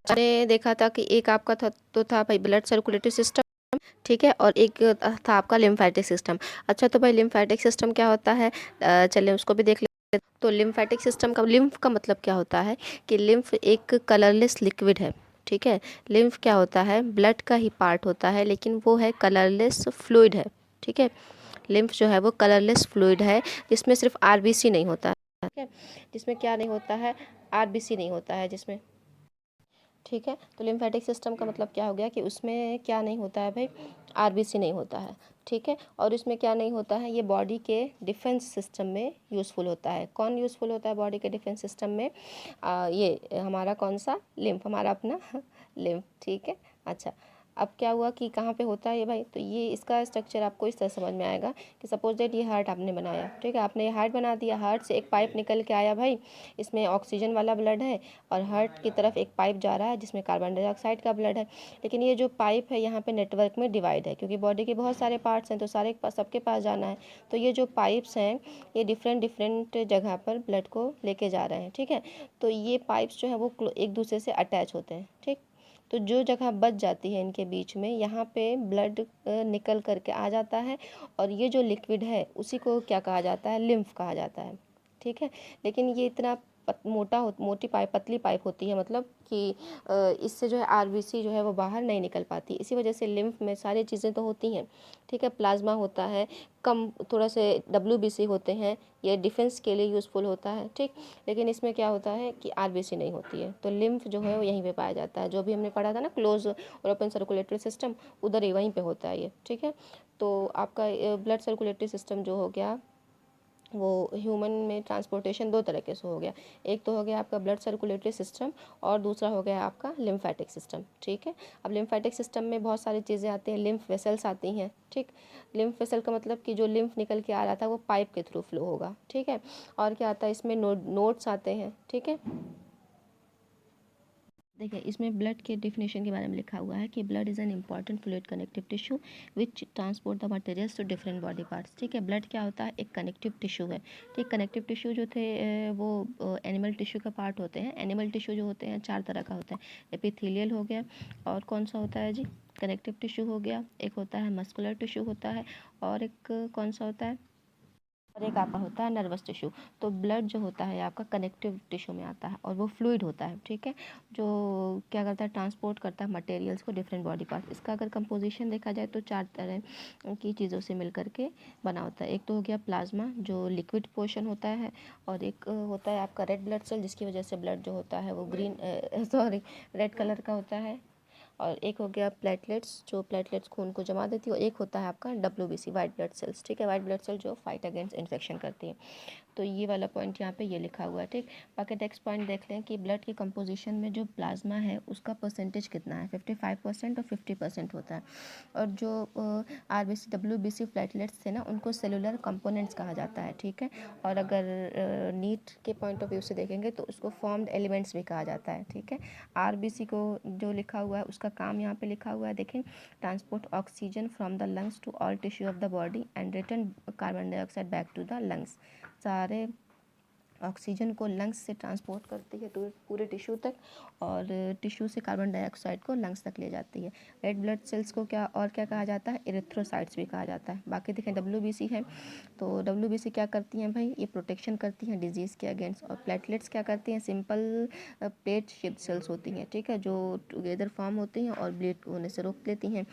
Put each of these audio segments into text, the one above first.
मैंने देखा था कि एक आपका था भाई ब्लड सर्कुलेटरी सिस्टम, ठीक है, और एक था आपका लिम्फेटिक सिस्टम। अच्छा तो भाई लिम्फेटिक सिस्टम क्या होता है, चलिए उसको भी देख लेते हैं। तो लिम्फेटिक सिस्टम का लिम्फ का मतलब क्या होता है कि लिम्फ एक कलरलेस लिक्विड है, ठीक है। लिम्फ क्या होता है, ब्लड का ही पार्ट होता है, लेकिन वो है कलरलेस फ्लूइड है, ठीक है। लिम्फ जो है वो कलरलेस फ्लूइड है, जिसमें सिर्फ आरबीसी नहीं होता है, ठीक है। जिसमें क्या नहीं होता है, आरबीसी नहीं होता है जिसमें, ठीक है। तो लिम्फेटिक सिस्टम का मतलब क्या हो गया कि उसमें क्या नहीं होता है भाई, आरबीसी नहीं होता है, ठीक है। और इसमें क्या नहीं होता है, ये बॉडी के डिफेंस सिस्टम में यूज़फुल होता है। कौन यूज़फुल होता है बॉडी के डिफेंस सिस्टम में, ये हमारा कौन सा, लिम्फ, हमारा अपना लिम्फ, ठीक है। अच्छा, अब क्या हुआ कि कहाँ पे होता है ये भाई, तो ये इसका स्ट्रक्चर आपको इस तरह समझ में आएगा कि सपोज दैट ये हार्ट आपने बनाया, ठीक है, आपने ये हार्ट बना दिया, हार्ट से एक पाइप निकल के आया भाई, इसमें ऑक्सीजन वाला ब्लड है, और हार्ट की तरफ एक पाइप जा रहा है जिसमें कार्बन डाइऑक्साइड का ब्लड है। लेकिन ये जो पाइप है यहाँ पे नेटवर्क में डिवाइड है, क्योंकि बॉडी के बहुत सारे पार्ट्स हैं तो सारे सबके पास जाना है। तो ये जो पाइप्स हैं ये डिफरेंट डिफरेंट जगह पर ब्लड को लेके जा रहे हैं, ठीक है। तो ये पाइप्स जो है वो एक दूसरे से अटैच होते हैं, ठीक। तो जो जगह बच जाती है इनके बीच में, यहाँ पे ब्लड निकल करके आ जाता है, और ये जो लिक्विड है उसी को क्या कहा जाता है, लिम्फ कहा जाता है, ठीक है। लेकिन ये इतना मोटी पाइप, पतली पाइप होती है, मतलब कि इससे जो है आरबीसी जो है वो बाहर नहीं निकल पाती। इसी वजह से लिम्फ में सारी चीज़ें तो होती हैं, ठीक है। प्लाज्मा होता है, कम थोड़ा से डब्ल्यूबीसी होते हैं, ये डिफेंस के लिए यूज़फुल होता है, ठीक। लेकिन इसमें क्या होता है कि आरबीसी नहीं होती है। तो लिम्फ जो है वो यहीं पे पाया जाता है, जो भी हमने पढ़ा था ना क्लोज और ओपन सर्कुलेटरी सिस्टम, उधर ही वहीं पे होता है ये, ठीक है। तो आपका ब्लड सर्कुलेटरी सिस्टम जो हो गया वो ह्यूमन में ट्रांसपोर्टेशन दो तरीके से हो गया। एक तो हो गया आपका ब्लड सर्कुलेटरी सिस्टम, और दूसरा हो गया आपका लिम्फेटिक सिस्टम, ठीक है। अब लिम्फेटिक सिस्टम में बहुत सारी चीज़ें आती हैं, लिम्फ वेसल्स आती हैं, ठीक। लिम्फ वेसल का मतलब कि जो लिम्फ निकल के आ रहा था वो पाइप के थ्रू फ्लो होगा, ठीक है। और क्या आता है इसमें, नोड्स आते हैं, ठीक है। देखिए इसमें ब्लड के डिफिनेशन के बारे में लिखा हुआ है कि blood is an important fluid connective tissue which transport the materials to different body parts, ठीक है। ब्लड क्या होता है, एक कनेक्टिव टिश्यू है, ठीक। कनेक्टिव टिश्यू जो थे वो एनिमल टिश्यू का पार्ट होते हैं। एनिमल टिश्यू जो होते हैं चार तरह का होता है, एपिथेलियल हो गया, और कौन सा होता है जी, कनेक्टिव टिश्यू हो गया, एक होता है मस्कुलर टिश्यू होता है, और एक कौन सा होता है, और एक आपका होता है नर्वस टिश्यू। तो ब्लड जो होता है आपका कनेक्टिव टिश्यू में आता है, और वो फ्लूइड होता है, ठीक है, जो क्या करता है, ट्रांसपोर्ट करता है मटेरियल्स को डिफरेंट बॉडी पार्ट। इसका अगर कंपोजिशन देखा जाए तो चार तरह की चीज़ों से मिल करके बना होता है। एक तो हो गया प्लाज्मा जो लिक्विड पोर्शन होता है, और एक होता है आपका रेड ब्लड सेल, जिसकी वजह से ब्लड जो होता है वो ग्रीन सॉरी रेड कलर का होता है, और एक हो गया प्लेटलेट्स, जो प्लेटलेट्स खून को जमा देती है, और एक होता है आपका डब्ल्यूबीसी, वाइट ब्लड सेल्स, ठीक है। वाइट ब्लड सेल जो फाइट अगेंस्ट इन्फेक्शन करती है। तो ये वाला पॉइंट यहाँ पे ये लिखा हुआ है, ठीक। बाकी नेक्स्ट पॉइंट देख लें कि ब्लड की कंपोजिशन में जो प्लाज्मा है उसका परसेंटेज कितना है, 55% और 50% होता है। और जो आरबीसी डब्ल्यूबीसी प्लेटलेट्स थे ना, उनको सेलुलर कंपोनेंट्स कहा जाता है, ठीक है। और अगर नीट के पॉइंट ऑफ व्यू से देखेंगे तो उसको फॉर्म्ड एलिमेंट्स भी कहा जाता है, ठीक है। आरबीसी को जो लिखा हुआ है उसका काम यहाँ पे लिखा हुआ है, देखें, transport oxygen from the lungs to all tissue of the body and return carbon dioxide back to the lungs. सारे ऑक्सीजन को लंग्स से ट्रांसपोर्ट करती है तो पूरे टिश्यू तक, और टिश्यू से कार्बन डाइऑक्साइड को लंग्स तक ले जाती है। रेड ब्लड सेल्स को क्या और क्या कहा जाता है, इरिथ्रोसाइट्स भी कहा जाता है। बाकी देखें डब्ल्यूबीसी है, तो डब्ल्यूबीसी क्या करती हैं भाई, ये प्रोटेक्शन करती हैं डिजीज़ के अगेंस्ट। और प्लेटलेट्स क्या करती हैं, सिंपल प्लेट शेप्ड सेल्स होती हैं, ठीक है, जो टुगेदर फॉर्म होती हैं और ब्लीड होने से रोक लेती हैं।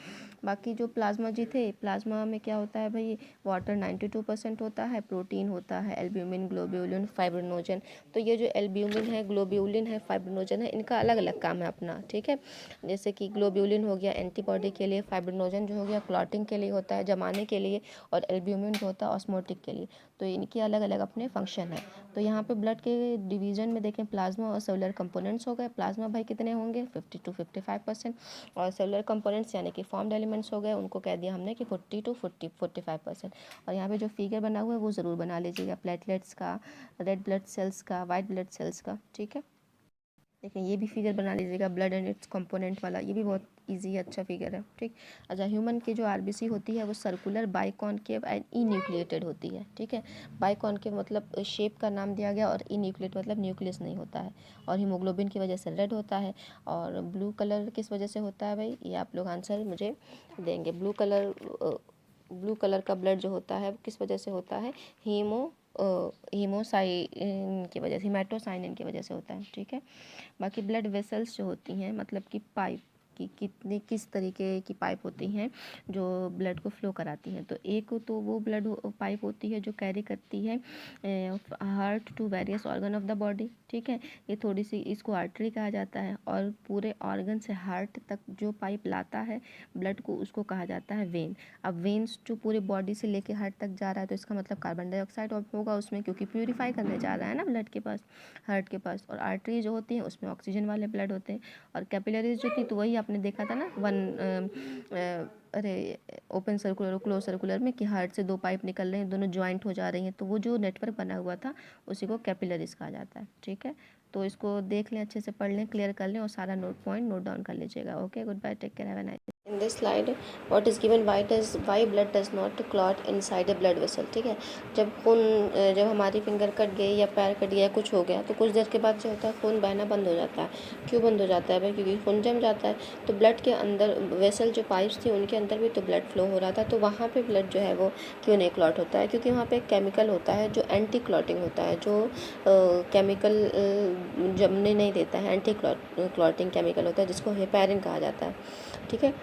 बाकी जो प्लाज्मा जी थे, प्लाज्मा में क्या होता है भाई, वाटर 92% होता है, प्रोटीन होता है, एल्ब्यूमिन, ग्लोब्यूलिन, फाइब्रिनोजन। तो ये जो एल्ब्यूमिन है, ग्लोब्यूलिन है, फाइब्रिनोजन है, इनका अलग अलग काम है अपना, ठीक है। जैसे कि ग्लोब्यूलिन हो गया एंटीबॉडी के लिए, फाइब्रिनोजन जो हो गया क्लॉटिंग के लिए होता है, जमाने के लिए, और एल्ब्यूमिन जो होता है ऑस्मोटिक के लिए। तो इनके अलग अलग अपने फंक्शन है। तो यहाँ पे ब्लड के डिवीजन में देखें प्लाज्मा और सेलुलर कंपोनेंट्स हो गए। प्लाज्मा भाई कितने होंगे, 50 to 55%, और सेलुलर कंपोनेंट्स यानी कि फॉर्म्ड एलिमेंट्स हो गए, उनको कह दिया हमने कि 40 to 45%। और यहाँ पे जो फिगर बना हुआ है वो ज़रूर बना लीजिएगा, प्लेटलेट्स का, रेड ब्लड सेल्स का, वाइट ब्लड सेल्स का, ठीक है। देखिए ये भी फिगर बना लीजिएगा, ब्लड एंड इट्स कंपोनेंट वाला, ये भी बहुत इजी अच्छा फिगर है, ठीक। अच्छा, ह्यूमन की जो आरबीसी होती है वो सर्कुलर, बाइकॉनकेव एंड इन्यूक्लिएटेड होती है, ठीक है। बाइकॉनकेव मतलब शेप का नाम दिया गया, और इन्यूक्लिएट मतलब न्यूक्लियस नहीं होता है, और हीमोग्लोबिन की वजह से रेड होता है। और ब्लू कलर किस वजह से होता है भाई, ये आप लोग आंसर मुझे देंगे। ब्लू कलर का ब्लड जो होता है किस वजह से होता है, हीमोसाइन की वजह से, हीमेटोसाइनिन की वजह से होता है, ठीक है। बाकी ब्लड वेसल्स जो होती हैं, मतलब कि पाइप की किस तरीके की पाइप होती हैं जो ब्लड को फ्लो कराती हैं। तो एक तो वो ब्लड पाइप होती है जो कैरी करती है heart to various organ of the body, ठीक है। ये थोड़ी सी, इसको आर्टरी कहा जाता है। और पूरे ऑर्गन से हार्ट तक जो पाइप लाता है ब्लड को, उसको कहा जाता है वेन। अब वेन्स जो पूरे बॉडी से लेके हार्ट तक जा रहा है, तो इसका मतलब कार्बन डाइऑक्साइड होगा उसमें, क्योंकि प्यूरिफाई करने जा रहा है ना ब्लड के पास, हार्ट के पास। और आर्टरी जो होती हैं उसमें ऑक्सीजन वाले ब्लड होते हैं। और कैपिलरीज जो थी, तो वही आपने देखा था ना, अरे ओपन सर्कुलर और क्लोज सर्कुलर में, कि हार्ट से दो पाइप निकल रहे हैं, दोनों ज्वाइंट हो जा रही हैं, तो वो जो नेटवर्क बना हुआ था उसी को कैपिलरीज कहा जाता है, ठीक है। तो इसको देख लें, अच्छे से पढ़ लें, क्लियर कर लें, और सारा पॉइंट नोट डाउन कर लीजिएगा। Okay, good bye, take care, have a nice. In this slide what is given, why blood does not clot inside a blood vessel, ठीक है। जब हमारी फिंगर कट गई या पैर कट गया, कुछ हो गया, तो कुछ देर के बाद जो होता है खून बहना बंद हो जाता है। क्यों बंद हो जाता है भाई, क्योंकि खून जम जाता है। तो ब्लड के अंदर वेसल जो पाइप्स थी उनके अंदर भी तो ब्लड फ्लो हो रहा था, तो वहाँ पे ब्लड जो है वो क्यों नहीं क्लॉट होता है, क्योंकि वहाँ पे एक केमिकल होता है जो एंटी क्लॉटिंग होता है, जो केमिकल जमने नहीं देता है, एंटी क्लॉटिंग केमिकल होता है, जिसको हेपेरिन कहा जाता है, ठीक है।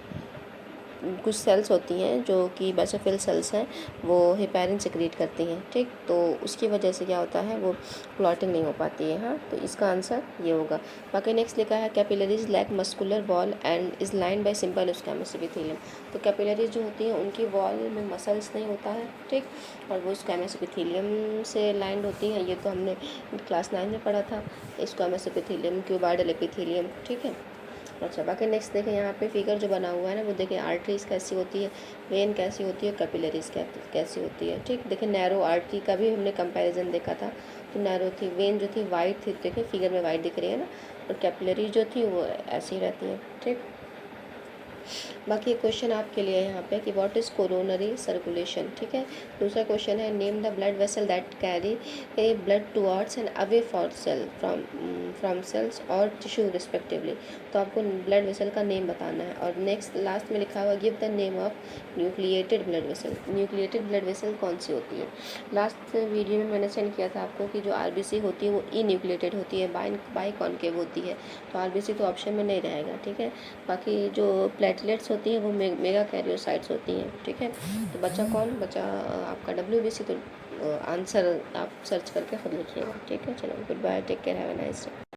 कुछ सेल्स होती हैं जो कि बेसोफिल सेल्स हैं, वो हेपेरिन सिक्रीट करती हैं, ठीक। तो उसकी वजह से क्या होता है, वो क्लॉटिंग नहीं हो पाती है। हाँ, तो इसका आंसर ये होगा। बाकी नेक्स्ट लिखा है capillaries lack muscular wall and is lined by simple squamous epithelium. तो कैपिलरीज जो होती हैं उनकी वॉल में मसल्स नहीं होता है, ठीक, और वो स्क्वैमस एपिथेलियम से लाइंड होती हैं। ये तो हमने क्लास 9 में पढ़ा था, स्क्वैमस एपिथेलियम, क्यूबॉइडल एपिथेलियम, ठीक है। अच्छा, बाकी नेक्स्ट देखें, यहाँ पे फिगर जो बना हुआ है ना, वो देखें आर्टरीज कैसी होती है, वेन कैसी होती है, कैपिलरीज कैसी होती है, ठीक। देखें नैरो आर्टरी का भी हमने कंपैरिजन देखा था, तो नैरो थी, वेन जो थी वाइट थी, देखें फिगर में वाइट दिख रही है ना, और कैपिलरीज जो थी वो ऐसी रहती है, ठीक। बाकी क्वेश्चन आपके लिए यहाँ पे कि व्हाट इज़ कोरोनरी सर्कुलेशन, ठीक है। दूसरा क्वेश्चन है name the blood vessel that carry a blood towards and away for cell from cells और टिश्यू रिस्पेक्टिवली। तो आपको ब्लड वेसल का नेम बताना है। और नेक्स्ट लास्ट में लिखा हुआ give the name of nucleated blood vessel. Nucleated blood vessel कौन सी होती है। लास्ट वीडियो में मैंने सेंड किया था आपको कि जो आरबीसी होती है वो इन्यूक्लिएटेड होती है, बाइकॉनकेव होती है, तो आरबीसी तो ऑप्शन में नहीं रहेगा, ठीक है। बाकी जो प्लेटलेट्स होती हैं वो मेगा कैरियोसाइट्स होती हैं, ठीक है। तो बचा कौन बचा, आपका WBC। तो आंसर आप सर्च करके खुद लिखिएगा, ठीक है। चलो, good bye, take care, have a nice day.